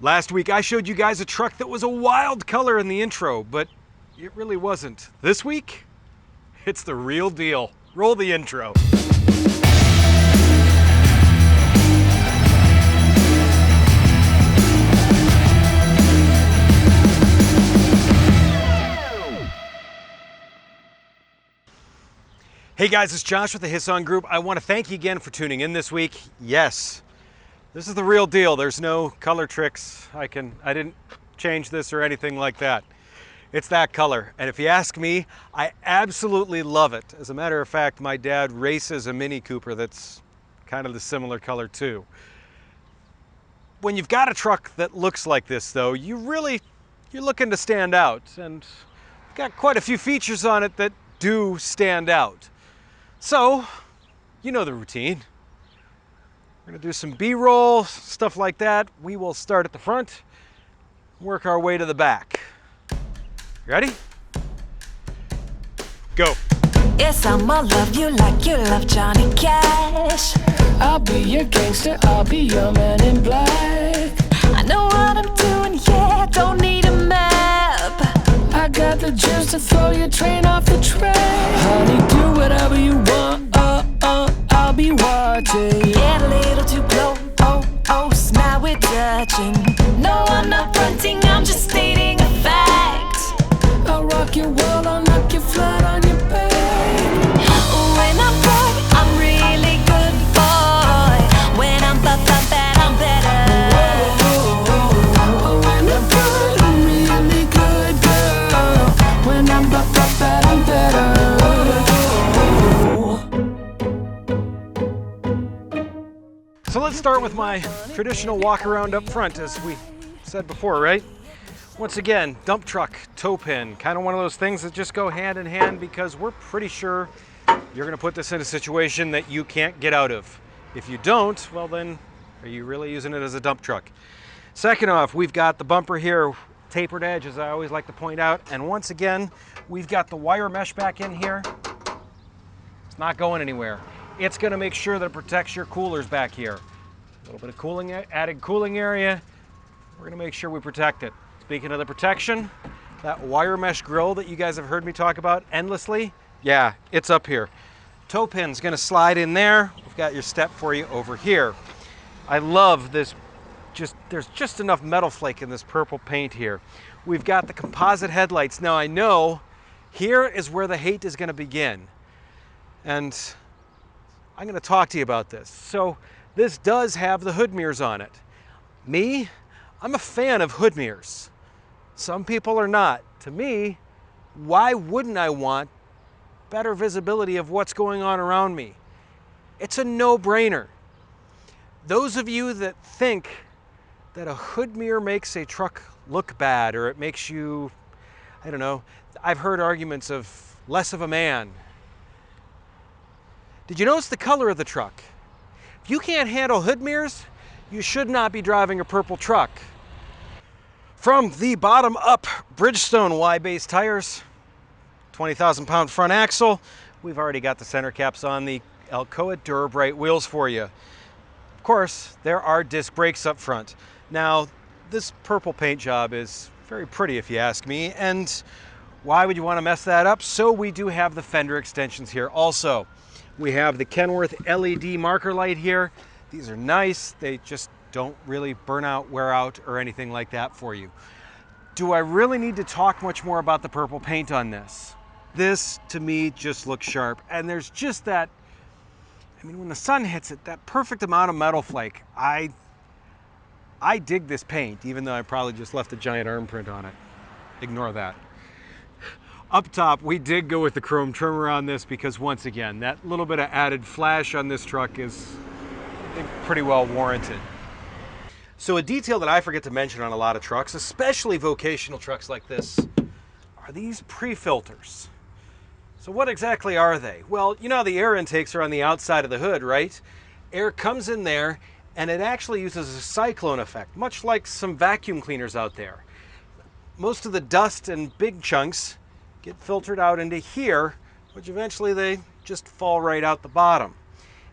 Last week I showed you guys a truck that was a wild color in the intro, but it really wasn't. This week, it's the real deal. Roll the intro. Hey guys, it's Josh with the Hisson Group. I want to thank you again for tuning in this week. Yes, this is the real deal. There's no color tricks. I didn't change this or anything like that. It's that color. And if you ask me, I absolutely love it. As a matter of fact, my dad races a Mini Cooper that's kind of the similar color too. When you've got a truck that looks like this though, you're looking to stand out. And we've got quite a few features on it that do stand out. So, you know the routine. We're gonna do some B-roll, stuff like that. We will start at the front, work our way to the back. Ready? Go. Yes, I'ma love you like you love Johnny Cash. I'll be your gangster, I'll be your man in black. I know what I'm doing, yeah, don't need a map. I got the juice to throw your train off the track. Honey, do whatever you want, I'll be watching. Get a little too close, oh, smile with touching. No, I'm not fronting, I'm just stating a fact. I'll rock your world, I'll knock you flat on your back. When I'm good, I'm really good boy. When I'm bad, I'm better. When I'm good, I'm really good girl. When I'm bad, I'm better. So let's start with my traditional walk around up front, as we said before, right? Once again, dump truck, tow pin, kind of one of those things that just go hand in hand because we're pretty sure you're gonna put this in a situation that you can't get out of. If you don't, well then, are you really using it as a dump truck? Second off, we've got the bumper here, tapered edge, as I always like to point out. And once again, we've got the wire mesh back in here. It's not going anywhere. It's gonna make sure that it protects your coolers back here. A little bit of cooling, added cooling area. We're gonna make sure we protect it. Speaking of the protection, that wire mesh grill that you guys have heard me talk about endlessly, yeah, it's up here. Tow pin's gonna slide in there. We've got your step for you over here. I love this, there's just enough metal flake in this purple paint here. We've got the composite headlights. Now I know here is where the hate is gonna begin. And I'm gonna talk to you about this. So this does have the hood mirrors on it. Me, I'm a fan of hood mirrors. Some people are not. To me, why wouldn't I want better visibility of what's going on around me? It's a no-brainer. Those of you that think that a hood mirror makes a truck look bad or it makes you, I don't know, I've heard arguments of less of a man. Did you notice the color of the truck? If you can't handle hood mirrors, you should not be driving a purple truck. From the bottom up, Bridgestone Y-base tires, 20,000 pound front axle. We've already got the center caps on the Alcoa Durabrite wheels for you. Of course, there are disc brakes up front. Now, this purple paint job is very pretty if you ask me, and why would you want to mess that up? So we do have the fender extensions here also. We have the Kenworth LED marker light here. These are nice. They just don't really burn out, wear out, or anything like that for you. Do I really need to talk much more about the purple paint on this? This, to me, just looks sharp. And there's just that, I mean, when the sun hits it, that perfect amount of metal flake. I dig this paint, even though I probably just left a giant arm print on it. Ignore that. Up top, we did go with the chrome trimmer on this because, once again, that little bit of added flash on this truck is, I think, pretty well warranted. So a detail that I forget to mention on a lot of trucks, especially vocational trucks like this, are these pre-filters. So what exactly are they? Well, you know how the air intakes are on the outside of the hood, right? Air comes in there and it actually uses a cyclone effect, much like some vacuum cleaners out there. Most of the dust and big chunks get filtered out into here, which eventually they just fall right out the bottom.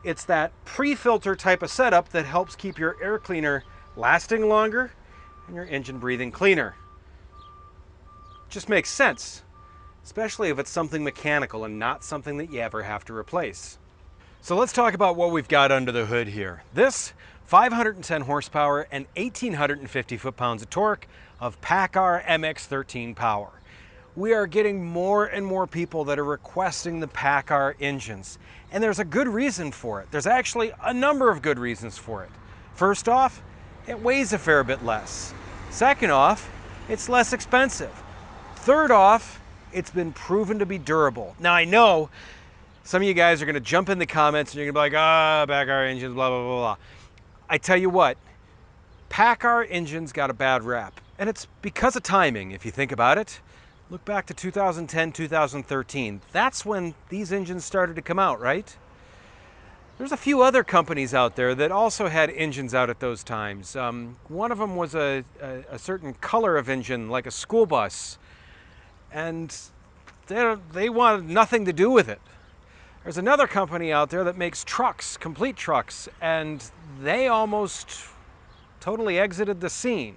It's that pre-filter type of setup that helps keep your air cleaner lasting longer and your engine breathing cleaner. Just makes sense, especially if it's something mechanical and not something that you ever have to replace. So let's talk about what we've got under the hood here. This 510 horsepower and 1,850 foot-pounds of torque of PACCAR MX-13 power. We are getting more and more people that are requesting the PACCAR engines, and there's a good reason for it. There's actually a number of good reasons for it. First off, it weighs a fair bit less. Second off, it's less expensive. Third off, it's been proven to be durable. Now I know some of you guys are gonna jump in the comments and you're gonna be like, PACCAR engines, blah, blah, blah, blah. I tell you what, PACCAR engines got a bad rap, and it's because of timing, if you think about it. Look back to 2010, 2013. That's when these engines started to come out, right? There's a few other companies out there that also had engines out at those times. One of them was a certain color of engine, like a school bus, and they wanted nothing to do with it. There's another company out there that makes trucks, complete trucks, and they almost totally exited the scene.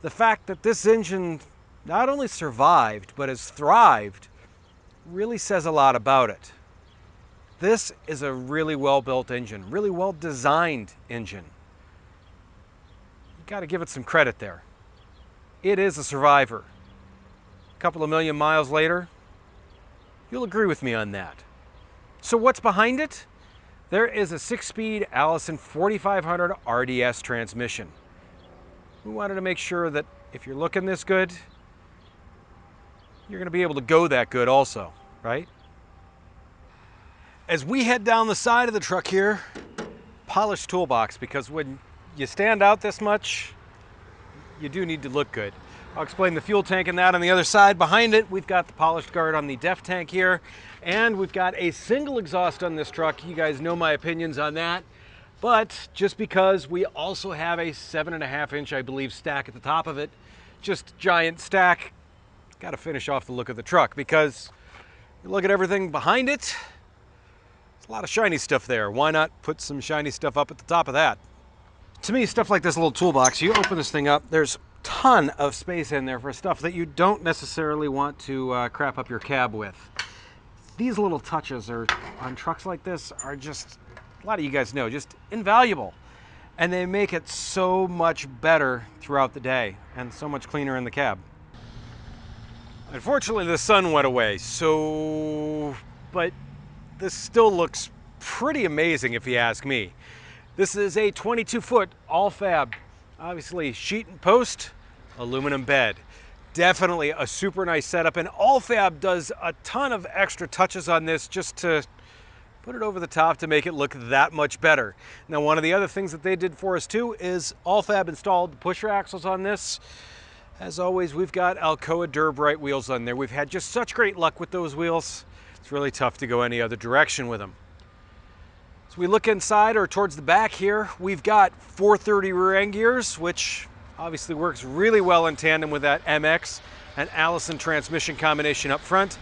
The fact that this engine not only survived, but has thrived, really says a lot about it. This is a really well-built engine, really well-designed engine. You gotta give it some credit there. It is a survivor. A couple of million miles later, you'll agree with me on that. So what's behind it? There is a 6-speed Allison 4500 RDS transmission. We wanted to make sure that if you're looking this good, you're going to be able to go that good also, right? As we head down the side of the truck here, polished toolbox, because when you stand out this much, you do need to look good. I'll explain the fuel tank and that on the other side. Behind it, we've got the polished guard on the DEF tank here, and we've got a single exhaust on this truck. You guys know my opinions on that, but just because we also have a 7.5-inch, I believe, stack at the top of it, just giant stack, got to finish off the look of the truck, because you look at everything behind it, there's a lot of shiny stuff there. Why not put some shiny stuff up at the top of that? To me, stuff like this little toolbox, you open this thing up, there's a ton of space in there for stuff that you don't necessarily want to crap up your cab with. These little touches are on trucks like this are just, a lot of you guys know, just invaluable. And they make it so much better throughout the day and so much cleaner in the cab. Unfortunately, the sun went away, but this still looks pretty amazing if you ask me. This is a 22-foot Alfab, obviously sheet and post, aluminum bed. Definitely a super nice setup, and Alfab does a ton of extra touches on this just to put it over the top to make it look that much better. Now, one of the other things that they did for us too is Alfab installed the pusher axles on this. As always, we've got Alcoa Durbright wheels on there. We've had just such great luck with those wheels. It's really tough to go any other direction with them. As we look inside or towards the back here, we've got 430 rear end gears, which obviously works really well in tandem with that MX and Allison transmission combination up front.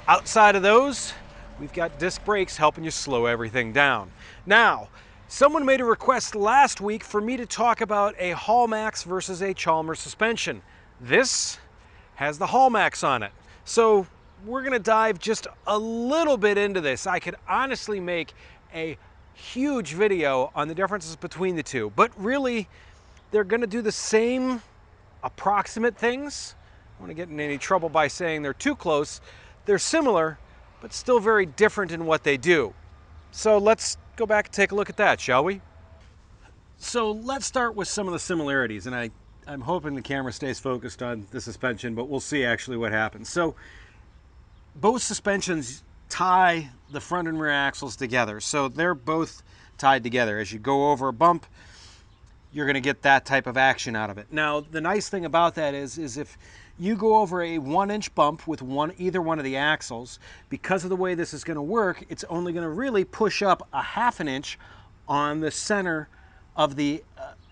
Outside of those, we've got disc brakes helping you slow everything down. Now, someone made a request last week for me to talk about a Hallmax versus a Chalmers suspension. This has the Hallmax on it. So we're gonna dive just a little bit into this. I could honestly make a huge video on the differences between the two, but really they're gonna do the same approximate things. I don't wanna get in any trouble by saying they're too close. They're similar, but still very different in what they do. So let's go back and take a look at that, shall we? So let's start with some of the similarities, and I'm hoping the camera stays focused on the suspension, but we'll see actually what happens. So both suspensions tie the front and rear axles together, so they're both tied together. As you go over a bump, you're going to get that type of action out of it. Now, the nice thing about that is if you go over a 1-inch bump with either one of the axles, because of the way this is going to work, it's only going to really push up a 1/2 inch on the center of the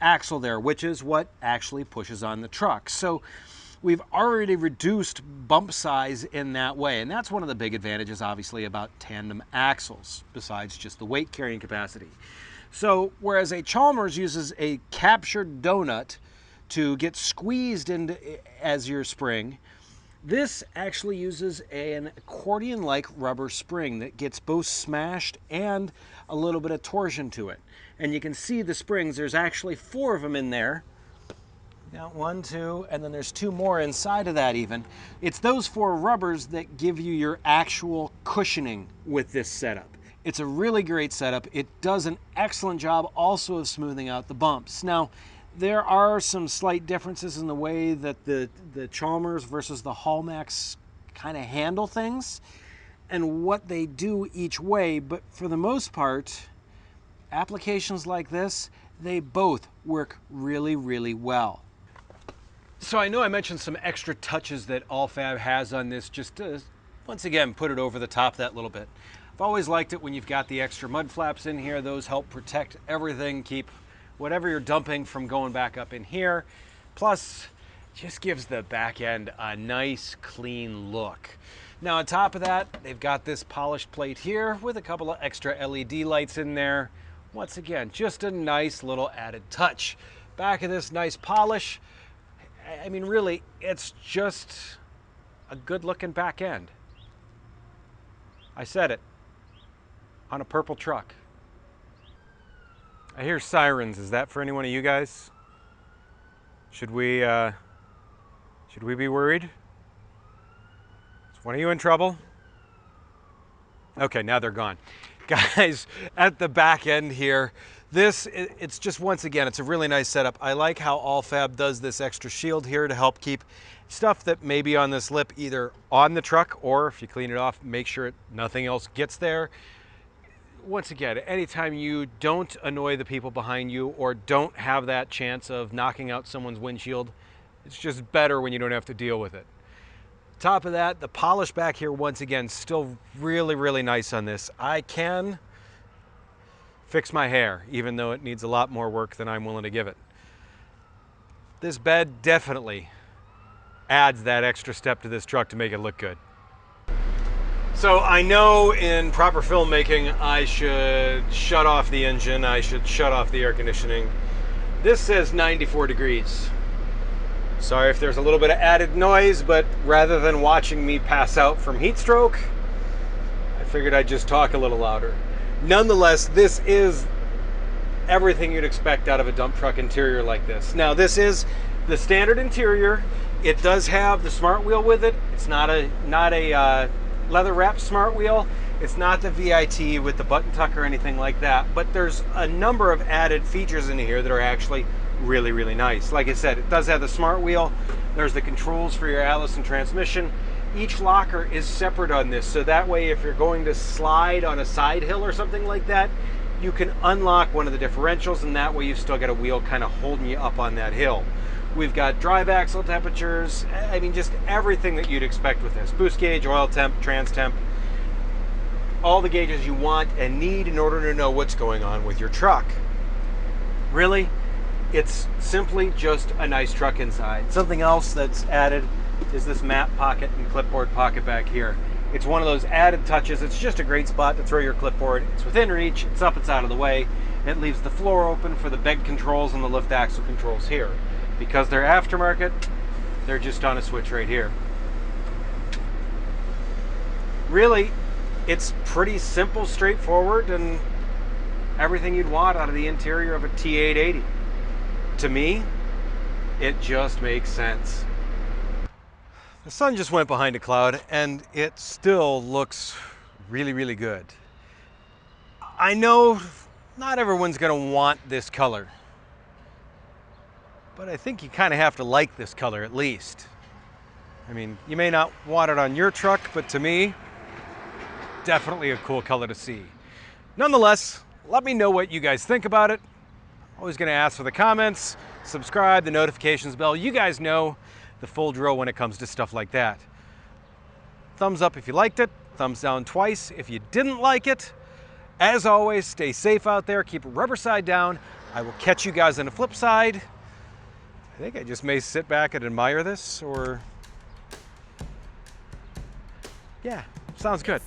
axle there, which is what actually pushes on the truck. So we've already reduced bump size in that way, and that's one of the big advantages, obviously, about tandem axles, besides just the weight carrying capacity. So whereas a Chalmers uses a captured donut to get squeezed into as your spring. This actually uses an accordion-like rubber spring that gets both smashed and a little bit of torsion to it. And you can see the springs, there's actually 4 of them in there. Got 1, 2, and then there's 2 more inside of that even. It's those 4 rubbers that give you your actual cushioning with this setup. It's a really great setup. It does an excellent job also of smoothing out the bumps. Now, there are some slight differences in the way that the Chalmers versus the Hallmax kind of handle things and what they do each way, but for the most part, applications like this, they both work really, really well. So I know I mentioned some extra touches that Alfab has on this just to, once again, put it over the top that little bit. I've always liked it when you've got the extra mud flaps in here. Those help protect everything, keep whatever you're dumping from going back up in here. Plus, just gives the back end a nice, clean look. Now on top of that, they've got this polished plate here with a couple of extra LED lights in there. Once again, just a nice little added touch. Back of this nice polish. I mean, really, it's just a good looking back end. I said it, on a purple truck. I hear sirens. Is that for any one of you guys? Should we be worried? Is one of you in trouble? Okay, now they're gone. Guys, at the back end here, it's just, once again, it's a really nice setup. I like how Alfab does this extra shield here to help keep stuff that may be on this lip either on the truck, or if you clean it off, make sure nothing else gets there. Once again, anytime you don't annoy the people behind you or don't have that chance of knocking out someone's windshield, it's just better when you don't have to deal with it. Top of that, the polish back here, once again, still really, really nice on this. I can fix my hair, even though it needs a lot more work than I'm willing to give it. This bed definitely adds that extra step to this truck to make it look good. So I know in proper filmmaking, I should shut off the engine, I should shut off the air conditioning. This says 94 degrees. Sorry if there's a little bit of added noise, but rather than watching me pass out from heat stroke, I figured I'd just talk a little louder. Nonetheless, this is everything you'd expect out of a dump truck interior like this. Now, this is the standard interior. It does have the smart wheel with it. It's not a leather wrapped smart wheel. It's not the VIT with the button tuck or anything like that, but there's a number of added features in here that are actually really, really nice. Like I said, it does have the smart wheel. There's the controls for your Allison transmission. Each locker is separate on this, so that way if you're going to slide on a side hill or something like that, you can unlock one of the differentials, and that way you've still got a wheel kind of holding you up on that hill. We've got drive axle temperatures, I mean, just everything that you'd expect with this. Boost gauge, oil temp, trans temp, all the gauges you want and need in order to know what's going on with your truck. Really, it's simply just a nice truck inside. Something else that's added is this map pocket and clipboard pocket back here. It's one of those added touches. It's just a great spot to throw your clipboard. It's within reach, it's up, it's out of the way. It leaves the floor open for the bed controls and the lift axle controls here. Because they're aftermarket, they're just on a switch right here. Really, it's pretty simple, straightforward, and everything you'd want out of the interior of a T880. To me, it just makes sense. The sun just went behind a cloud, and it still looks really, really good. I know not everyone's gonna want this color, but I think you kind of have to like this color at least. I mean, you may not want it on your truck, but to me, definitely a cool color to see. Nonetheless, let me know what you guys think about it. Always gonna ask for the comments, subscribe, the notifications bell. You guys know the full drill when it comes to stuff like that. Thumbs up if you liked it, thumbs down twice if you didn't like it. As always, stay safe out there, keep it rubber side down. I will catch you guys on the flip side. I think I just may sit back and admire this, or yeah, sounds good.